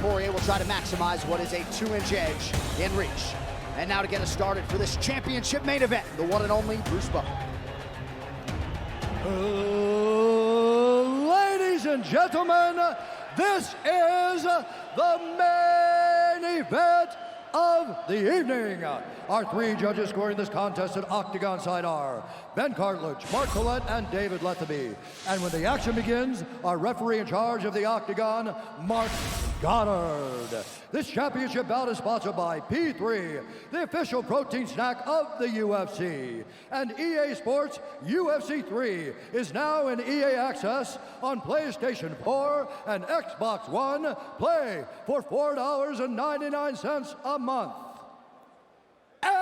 Poirier will try to maximize what is a 2-inch edge in reach. And now to get us started for this championship main event, the one and only Bruce Buffer. Ladies and gentlemen, this is the main event of the evening. Our three judges scoring this contest at octagon side are Ben Cartledge, Mark Collette, and David Letheby. And when the action begins, our referee in charge of the octagon, Mark Goddard. This championship bout is sponsored by P3, the official protein snack of the UFC. And EA Sports UFC 3 is now in EA Access on PlayStation 4 and Xbox One. Play for $4.99 a month. And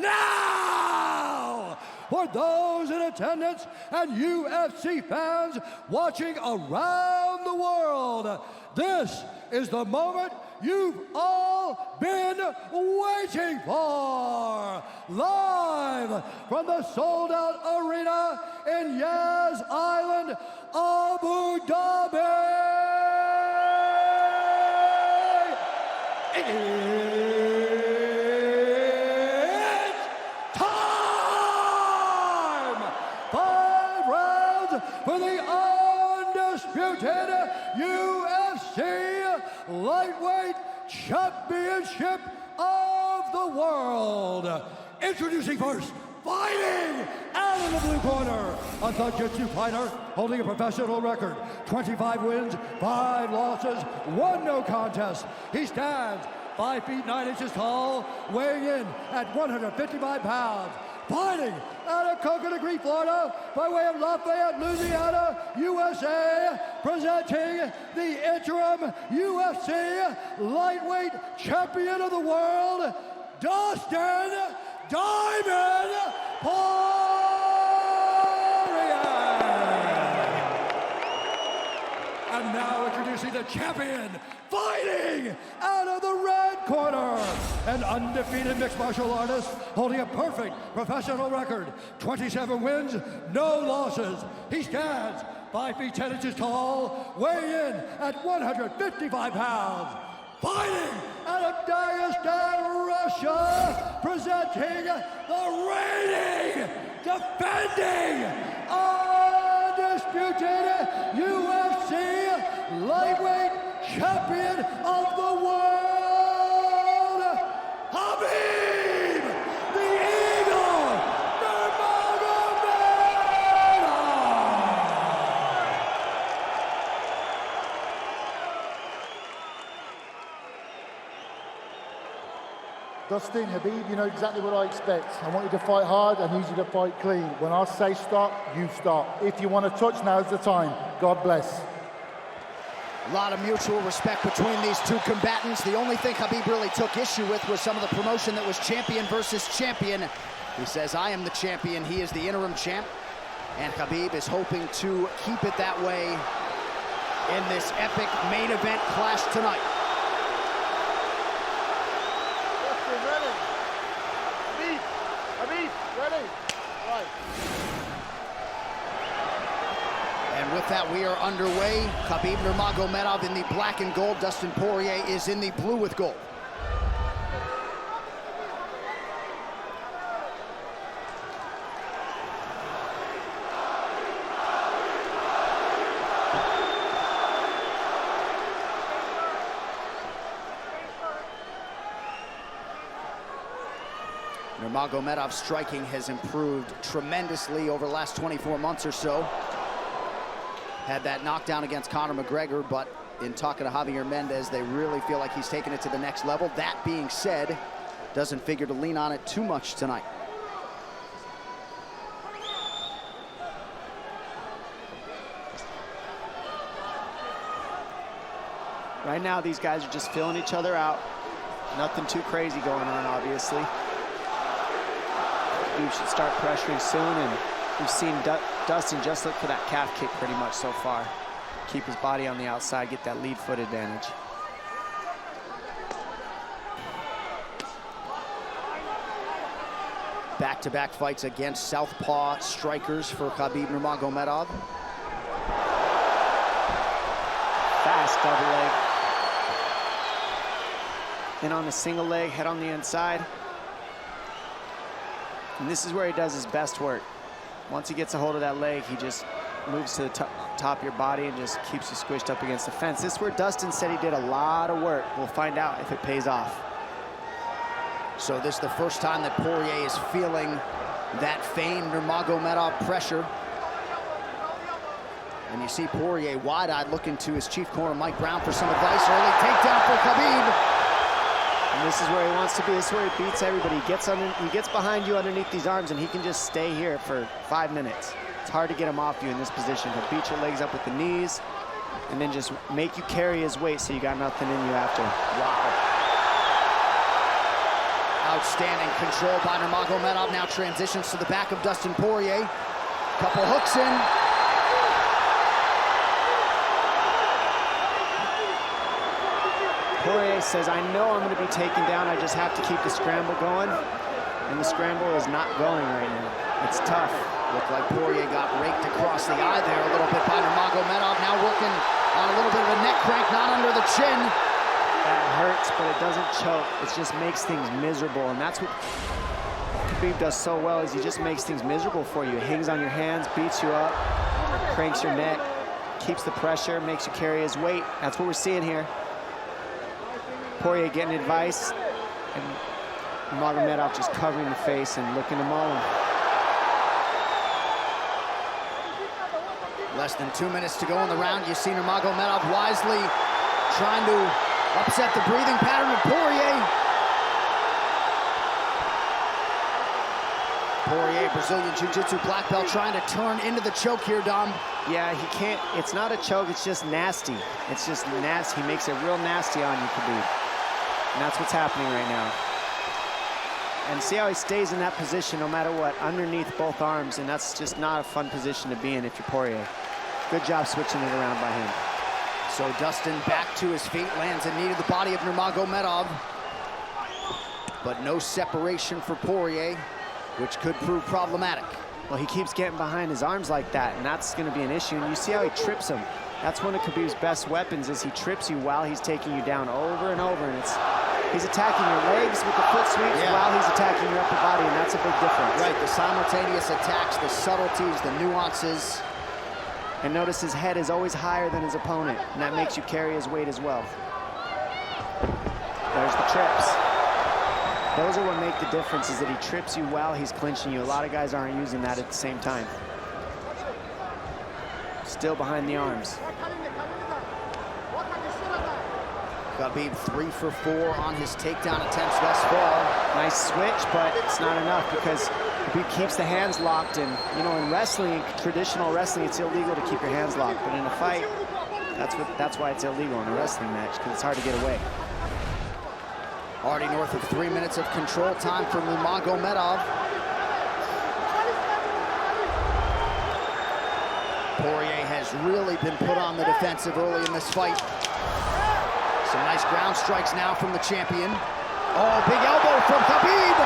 now, for those in attendance and UFC fans watching around the world, this is the moment you've all been waiting for. Live from the sold-out arena in Yas Island, Abu Dhabi. It's time! 5 rounds for the undisputed UFC Lightweight Championship of the World. Introducing first, fighting out of the blue corner, a Jiu-Jitsu fighter holding a professional record, 25 wins, 5 losses, 1 no contest. He stands 5 feet 9 inches tall, weighing in at 155 pounds. Fighting out of Coconut Creek, Florida, by way of Lafayette, Louisiana, USA, presenting the interim UFC Lightweight Champion of the World, Dustin Diamond Poirier. And now introducing the champion, fighting out of the red corner, an undefeated mixed martial artist holding a perfect professional record, 27 wins, no losses. He stands 5 feet 10 inches tall, weighing in at 155 pounds. Fighting out of Dagestan, Russia, presenting the reigning, defending, undisputed UFC Lightweight Champion of the World, Khabib the Eagle Nurmagomedov. Dustin, Khabib, you know exactly what I expect. I want you to fight hard and need you to fight clean. When I say stop, you stop. If you want to touch, now's the time. God bless. A lot of mutual respect between these two combatants. The only thing Khabib really took issue with was some of the promotion that was champion versus champion. He says, I am the champion, he is the interim champ. And Khabib is hoping to keep it that way in this epic main event clash tonight. Khabib, ready? Right. And with that, we are underway. Khabib Nurmagomedov in the black and gold. Dustin Poirier is in the blue with gold. Nurmagomedov's striking has improved tremendously over the last 24 months or so. Had that knockdown against Conor McGregor, but in talking to Javier Mendez, they really feel like he's taken it to the next level. That being said, doesn't figure to lean on it too much tonight. Right now, these guys are just filling each other out. Nothing too crazy going on, obviously. You should start pressuring soon, and we've seen Dustin just look for that calf kick pretty much so far. Keep his body on the outside, get that lead foot advantage. Back-to-back fights against southpaw strikers for Khabib Nurmagomedov. fast double leg. In on a single leg, head on the inside. And this is where he does his best work. Once he gets a hold of that leg, he just moves to the top of your body and just keeps you squished up against the fence. This is where Dustin said he did a lot of work. We'll find out if it pays off. So this is the first time that Poirier is feeling that famed Nurmagomedov pressure. And you see Poirier wide-eyed looking to his chief corner, Mike Brown, for some advice. Early takedown for Khabib. And this is where he wants to be. This is where he beats everybody. He gets behind you underneath these arms, and he can just stay here for 5 minutes. It's hard to get him off you in this position. He'll beat your legs up with the knees, and then just make you carry his weight so you got nothing in you after. Wow. Outstanding control by Nurmagomedov. Now transitions to the back of Dustin Poirier. Couple hooks in. Poirier says, I know I'm going to be taken down. I just have to keep the scramble going. And the scramble is not going right now. It's tough. Looked like Poirier got raked across the eye there a little bit by Nurmagomedov. Now working on a little bit of a neck crank, not under the chin. That hurts, but it doesn't choke. It just makes things miserable. And that's what Khabib does so well, is he just makes things miserable for you. He hangs on your hands, beats you up, cranks your neck, keeps the pressure, makes you carry his weight. That's what we're seeing here. Poirier getting advice, and Nurmagomedov just covering the face and looking to maul him. Less than 2 minutes to go in the round. You see Nurmagomedov wisely trying to upset the breathing pattern of Poirier. Poirier, Brazilian Jiu-Jitsu black belt, trying to turn into the choke here, Dom. Yeah, he can't. It's not a choke, it's just nasty. It's just nasty. He makes it real nasty on you, Khabib. And that's what's happening right now. And see how he stays in that position no matter what, underneath both arms, and that's just not a fun position to be in if you're Poirier. Good job switching it around by him. So Dustin back to his feet, lands a knee to the body of Nurmagomedov. But no separation for Poirier, which could prove problematic. Well, he keeps getting behind his arms like that, and that's going to be an issue. And you see how he trips him. That's one of Khabib's best weapons, is he trips you while he's taking you down over and over. And he's attacking your legs with the foot sweeps while he's attacking your upper body, and that's a big difference. Right, the simultaneous attacks, the subtleties, the nuances. And notice his head is always higher than his opponent, and that makes you carry his weight as well. There's the trips. Those are what make the difference, is that he trips you while he's clinching you. A lot of guys aren't using that at the same time. Still behind the arms. Khabib 3 for 4 on his takedown attempts thus far. Nice switch, but it's not enough because Khabib keeps the hands locked. And, you know, in wrestling, traditional wrestling, it's illegal to keep your hands locked. But in a fight, that's why it's illegal in a wrestling match, because it's hard to get away. Already north of 3 minutes of control time for Nurmagomedov. Poirier has really been put on the defensive early in this fight. Some nice ground strikes now from the champion. Oh, big elbow from Khabib.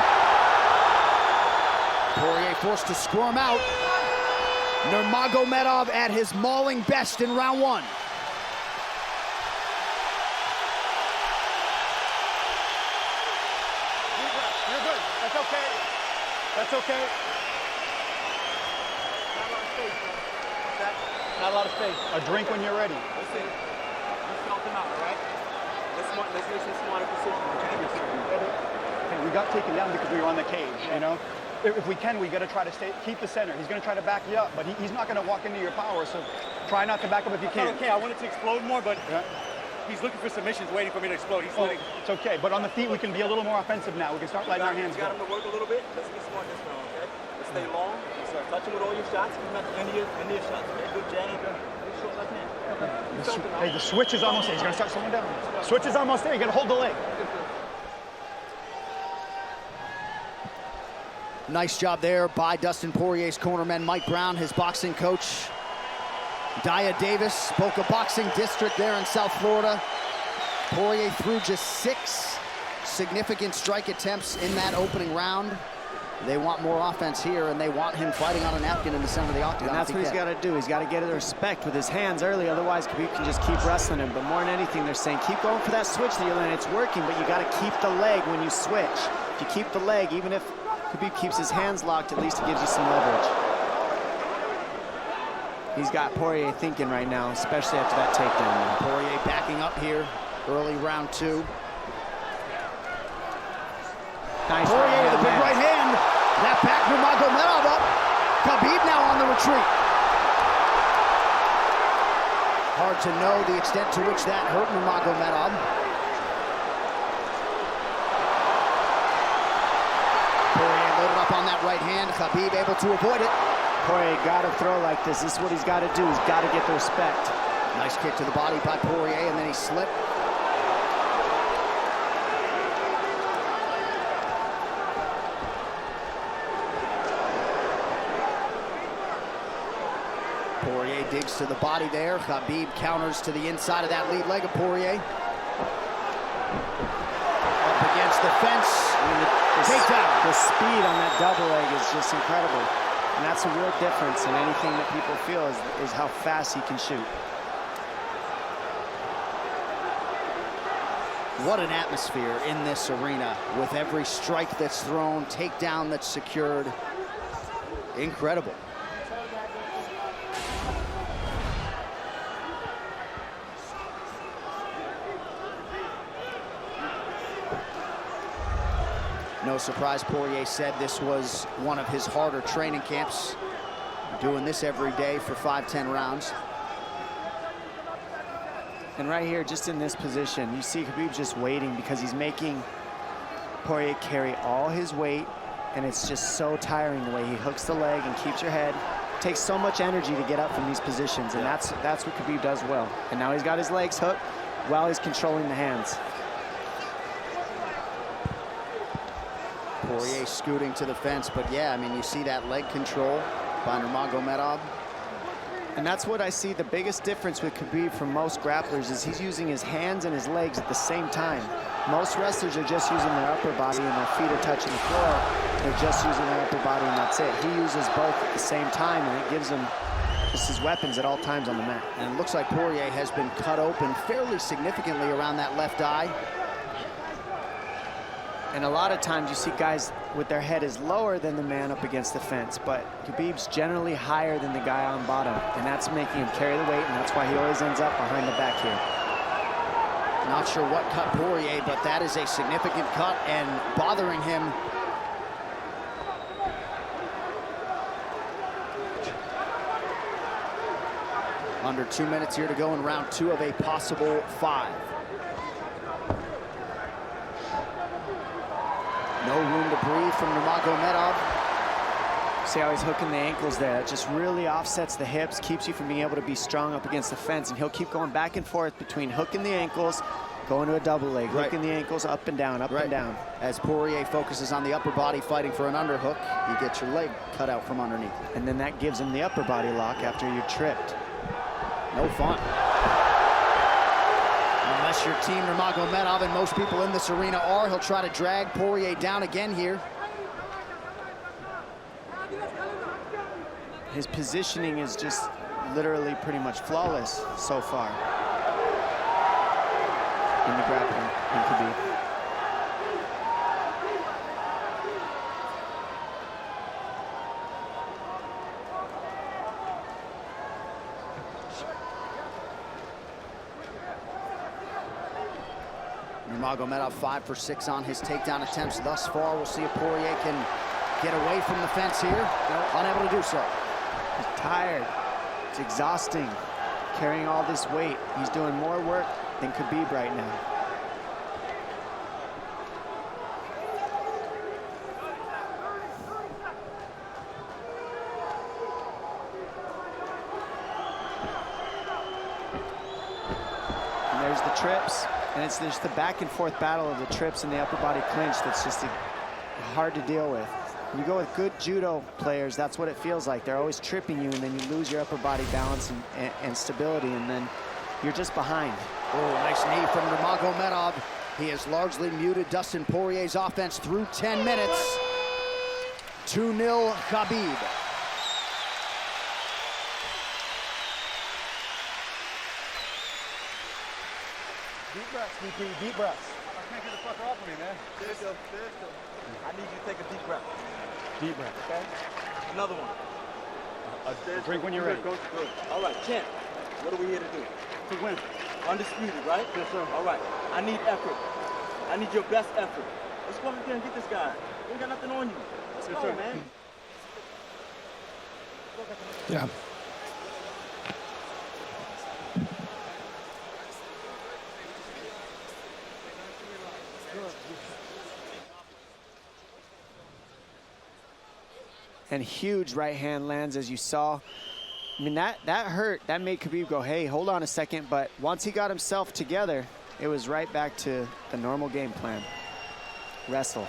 Poirier forced to squirm out. Nurmagomedov at his mauling best in round 1. You're good. That's okay. That's okay. Not a lot of space. A drink when you're ready. Listen, you felt him out, all right? Let's make some smarter decisions. Okay, we got taken down because we were on the cage, you know? If we can, we got to try to keep the center. He's going to try to back you up, but he's not going to walk into your power, so try not to back up if you can. Okay, I wanted to explode more, but he's looking for submissions, waiting for me to explode. He's letting... It's okay, but on the feet, we can be a little more offensive now. We can start letting our hands go. You got him to work a little bit. Let's be smart this round, okay? Let's stay long. Let's start touching with all your shots. Keep him at the end of your shots. Okay? Good jab. Good short left hand. Hey, the switch is almost there. He's going to start slowing down. Switch is almost there. You got to hold the leg. Nice job there by Dustin Poirier's cornerman, Mike Brown, his boxing coach. Dia Davis, Boca Boxing District there in South Florida. Poirier threw just 6 significant strike attempts in that opening round. They want more offense here, and they want him fighting on a napkin in the center of the octagon. And that's what he's got to do. He's got to get the respect with his hands early, otherwise Khabib can just keep wrestling him. But more than anything, they're saying keep going for that switch that you're landing. It's working, but you got to keep the leg when you switch. If you keep the leg, even if Khabib keeps his hands locked, at least it gives you some leverage. He's got Poirier thinking right now, especially after that takedown. Poirier backing up here, early round 2. Nice Poirier with a big right hand. That back Nurmagomedov up. Khabib now on the retreat. Hard to know the extent to which that hurt Nurmagomedov. Poirier loaded up on that right hand. Khabib able to avoid it. Poirier got to throw like this. This is what he's got to do. He's got to get the respect. Nice kick to the body by Poirier, and then he slipped. Poirier digs to the body there. Khabib counters to the inside of that lead leg of Poirier. Up against the fence. Takedown. The speed on that double leg is just incredible. And that's a real difference in anything that people feel is how fast he can shoot. What an atmosphere in this arena with every strike that's thrown, takedown that's secured. Incredible. No surprise, Poirier said this was one of his harder training camps. Doing this every day for 5-10 rounds. And right here, just in this position, you see Khabib just waiting because he's making Poirier carry all his weight, and it's just so tiring the way he hooks the leg and keeps your head. It takes so much energy to get up from these positions, and that's what Khabib does well. And now he's got his legs hooked while he's controlling the hands. Poirier scooting to the fence, but yeah, I mean, you see that leg control by Nurmagomedov. And that's what I see the biggest difference with Khabib from most grapplers is he's using his hands and his legs at the same time. Most wrestlers are just using their upper body and their feet are touching the floor. They're just using their upper body and that's it. He uses both at the same time and it gives him just his weapons at all times on the mat. And it looks like Poirier has been cut open fairly significantly around that left eye. And a lot of times you see guys with their head is lower than the man up against the fence, but Khabib's generally higher than the guy on bottom, and that's making him carry the weight, and that's why he always ends up behind the back here. Not sure what cut Poirier, but that is a significant cut and bothering him. Under 2 minutes here to go in round 2 of a possible 5. No room to breathe from Nurmagomedov. See how he's hooking the ankles there. That just really offsets the hips, keeps you from being able to be strong up against the fence, and he'll keep going back and forth between hooking the ankles, going to a double leg, hooking the ankles up and down, up and down. As Poirier focuses on the upper body fighting for an underhook, you get your leg cut out from underneath. And then that gives him the upper body lock after you're tripped. No fun. Unless you're Team Nurmagomedov, and most people in this arena are, he'll try to drag Poirier down again here. His positioning is just literally pretty much flawless so far in the grappling in Khabib. Nurmagomedov 5 for 6 on his takedown attempts thus far. We'll see if Poirier can get away from the fence here. Unable to do so. He's tired. It's exhausting carrying all this weight. He's doing more work than Khabib right now. And there's the trips. And it's just the back and forth battle of the trips and the upper body clinch that's just hard to deal with. When you go with good judo players, that's what it feels like. They're always tripping you, and then you lose your upper body balance and stability, and then you're just behind. Oh, nice knee from Nurmagomedov. He has largely muted Dustin Poirier's offense through 10 minutes. 2-0 Khabib. Deep breaths, DP, deep breaths. I can't get the fucker off of me, man. Seriously. I need you to take a deep breath. Deep breath. Okay? Another one. Drink when you're ready. Good. All right, champ. What are we here to do? To win. Undisputed, right? Yes, sir. All right. I need effort. I need your best effort. Let's go out there and get this guy. We ain't got nothing on you. Let's Yes, go, sir. man. Yeah. And huge right hand lands, as you saw. I mean, that hurt. That made Khabib go, hey, hold on a second. But once he got himself together, it was right back to the normal game plan. Wrestle.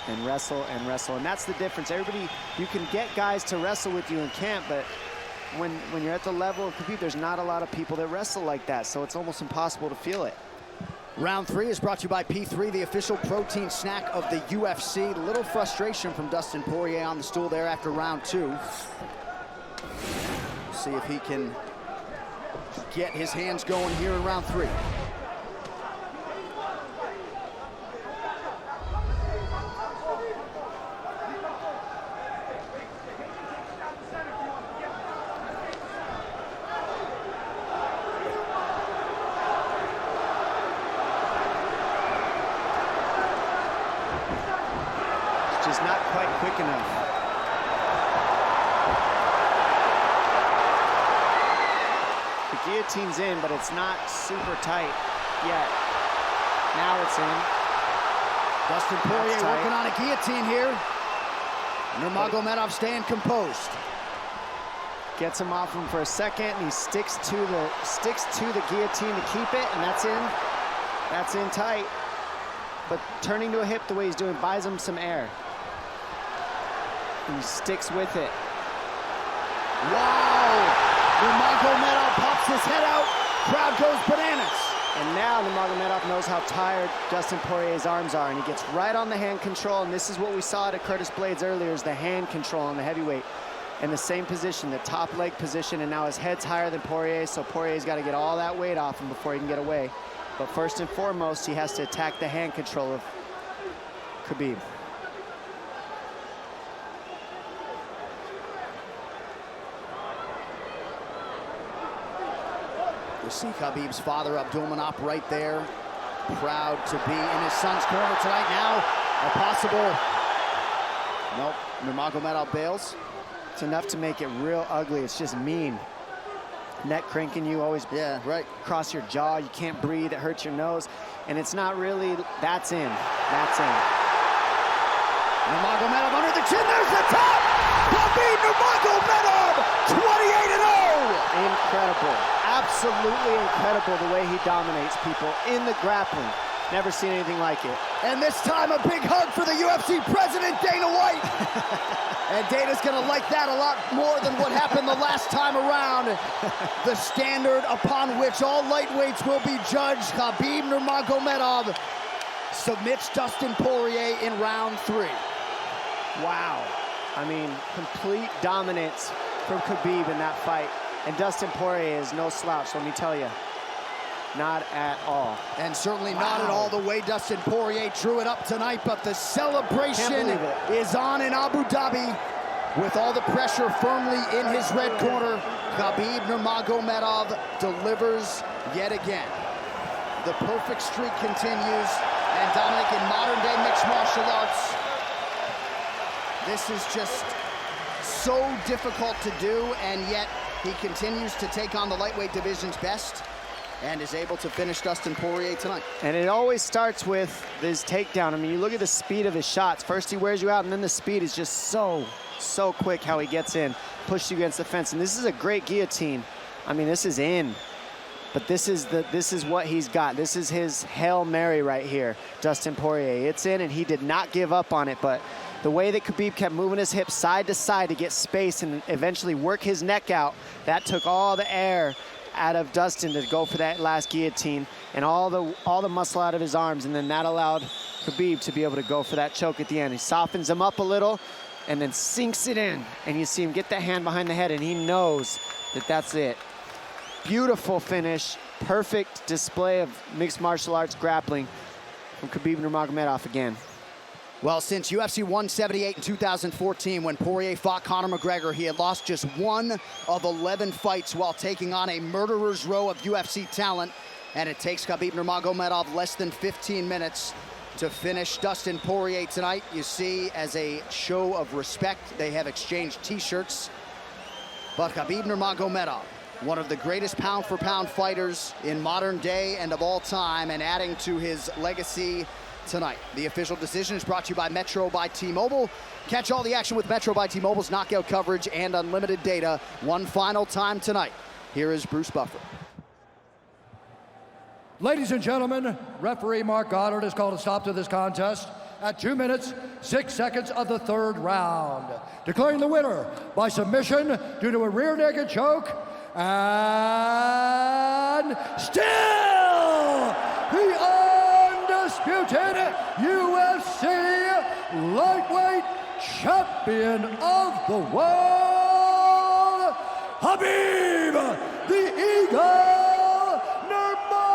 and wrestle and wrestle. And that's the difference. Everybody, you can get guys to wrestle with you in camp, but when you're at the level of Khabib, there's not a lot of people that wrestle like that. So it's almost impossible to feel it. Round 3 is brought to you by P3, the official protein snack of the UFC. Little frustration from Dustin Poirier on the stool there after round 2. See if he can get his hands going here in round 3. Just not quite quick enough. The guillotine's in, but it's not super tight yet. Now it's in. Dustin Poirier working on a guillotine here. Nurmagomedov staying composed. Gets him off him for a second, and he sticks to the guillotine to keep it, and that's in. That's in tight. But turning to a hip the way he's doing buys him some air. And he sticks with it. Wow! Nurmagomedov pops his head out. Crowd goes bananas. And now Nurmagomedov knows how tired Dustin Poirier's arms are, and he gets right on the hand control, and this is what we saw at Curtis Blades earlier, is the hand control on the heavyweight. In the same position, the top leg position, and now his head's higher than Poirier, so Poirier's got to get all that weight off him before he can get away. But first and foremost, he has to attack the hand control of Khabib. You see Khabib's father, Abdulmanap, right there. Proud to be in his son's corner tonight. Now, a possible... Nope, Nurmagomedov bails. It's enough to make it real ugly. It's just mean. Neck cranking you, always across your jaw. You can't breathe, it hurts your nose. And it's not really, that's in. That's in. Nurmagomedov under the chin, there's the top! Khabib Nurmagomedov, 28-0! Incredible, absolutely incredible the way he dominates people in the grappling. Never seen anything like it. And this time a big hug for the UFC president, Dana White. And Dana's gonna like that a lot more than what happened the last time around. The standard upon which all lightweights will be judged. Khabib Nurmagomedov submits Dustin Poirier in round 3. Wow. I mean, complete dominance from Khabib in that fight. And Dustin Poirier is no slouch, let me tell you. Not at all. And certainly not at all the way Dustin Poirier drew it up tonight, but the celebration is on in Abu Dhabi with all the pressure firmly in his red corner. Khabib Nurmagomedov delivers yet again. The perfect streak continues, and Dominic, in modern-day mixed martial arts, this is just so difficult to do, and yet he continues to take on the lightweight division's best and is able to finish Dustin Poirier tonight. And it always starts with his takedown. I mean, you look at the speed of his shots. First he wears you out, and then the speed is just so quick how he gets in, pushes you against the fence. And this is a great guillotine. I mean, this is in. But this is what he's got. This is his Hail Mary right here, Dustin Poirier. It's in, and he did not give up on it. But the way that Khabib kept moving his hips side to side to get space and eventually work his neck out, that took all the air out of Dustin to go for that last guillotine, and all the muscle out of his arms, and then that allowed Khabib to be able to go for that choke at the end. He softens him up a little and then sinks it in. And you see him get that hand behind the head, and he knows that that's it. Beautiful finish, perfect display of mixed martial arts grappling from Khabib Nurmagomedov again. Well, since UFC 178 in 2014, when Poirier fought Conor McGregor, he had lost just 1 of 11 fights while taking on a murderer's row of UFC talent. And it takes Khabib Nurmagomedov less than 15 minutes to finish Dustin Poirier tonight. You see, as a show of respect, they have exchanged t-shirts. But Khabib Nurmagomedov, one of the greatest pound-for-pound fighters in modern day and of all time, and adding to his legacy tonight. The official decision is brought to you by Metro by T-Mobile. Catch all the action with Metro by T-Mobile's knockout coverage and unlimited data one final time tonight. Here is Bruce Buffer. Ladies and gentlemen, referee Mark Goddard has called a stop to this contest at 2 minutes, 6 seconds of the 3rd round, declaring the winner by submission due to a rear naked choke, and still the undisputed UFC lightweight champion of the world, Khabib the Eagle Nurmagomedov.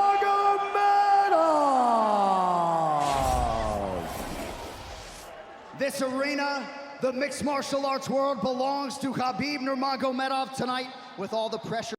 This arena, the mixed martial arts world, belongs to Khabib Nurmagomedov tonight with all the pressure.